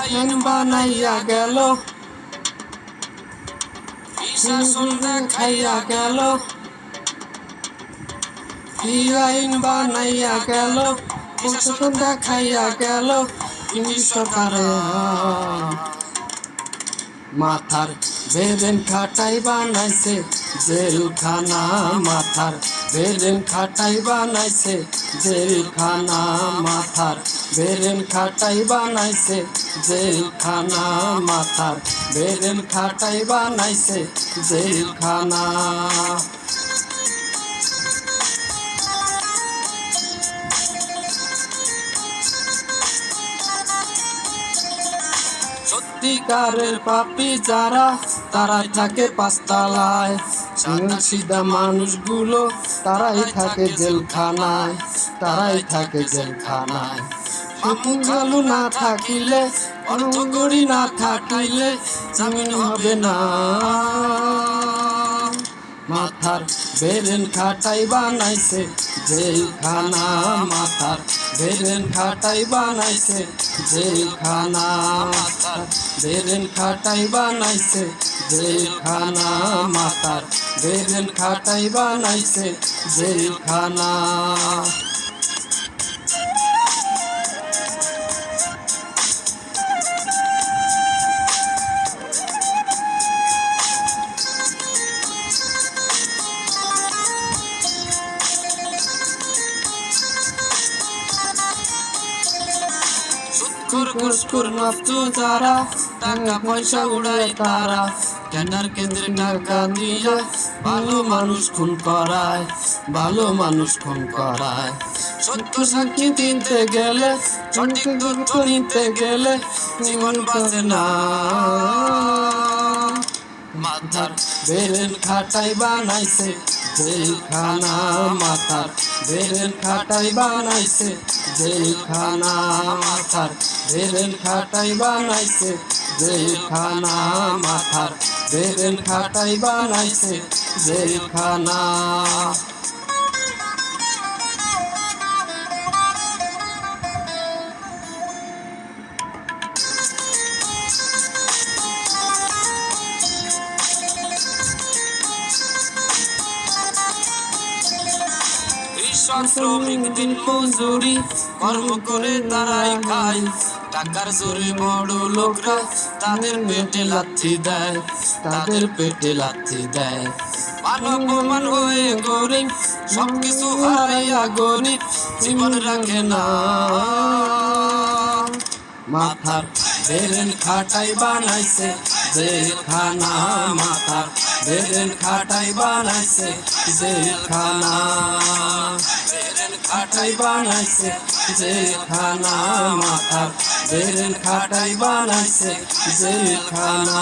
আইন বানাইয়া গেল, শাসন দেখাইয়া গেল, আইন বানাইয়া গেল, শাসন দেখাইয়া গেল, ইংলিশ সরকারে মাথার বেরেন খাটাই বানাইছে জেলখানা, মাথার বেরেন খাটাই বানাইছে জেলখানা, মাথার বেরেন খাটাই বানাইছে জেলখানা, মাথার বেরেন খাটাই বানাইছে জেলখানা। সত্যিকারের পাপী যারা তারাই থাকে পাঁচতলায়, সাদা সিধা মানুষগুলো তারাই থাকে জেলখানায়, তারাই থাকে জেলখানায়। কালু না থাকিলে, অর্থকড়ি না থাকিলে জামিন হবে না, মাথার বেরেন খাটাই বানাইছে জেলখানা, মাথার বেরেন খাটাই বানাইছে জেলখানা, মাথার বেরেন খাটাই বানাইছে জেলখানা, মাথার বেরেন খাটাই বানাইছে জেলখানা। ঘুষখোর নষ্ট যারা টাকা পয়সা উড়ায় তারা, টেন্ডার কেন্দ্রে টাকা দিয়ে ভালো মানুষ খুন করায়, ভালো মানুষ খুন করায়। সত্য সাক্ষী দিতে গেলে, সঠিক তথ্য নিতে গেলে জীবন বাঁচে না, মাথার বেরেন খাটাই বানাইছে জেলখানা, মাথার বেরেন খাটাই বানাইছে জেলখানা, মাথার বেরেন খাটাই বানাইছে জেলখানা, মাথার বেরেন খাটাই বানাইছে জেলখানা। শ্রমিক দিন মজুরি কর্ম করে তারাই খায়, টাকার জোরে বড় লোকরা তাদের পেটে লাথি দেয়, তাদের পেটে লাথি দেয়। মানবমান হয়ে গরিব সবকিছু হারাইয়া গরিব জীবন রাখে না, মাথার বেরেন খাটাই বানাইছে জেলখানা, মাথার বেরেন খাটাই বানাইছে জেলখানা, বেরেন খাটাই বানাইছে জেলখানা, মাথার বেরেন খাটাই বানাইছে জেলখানা।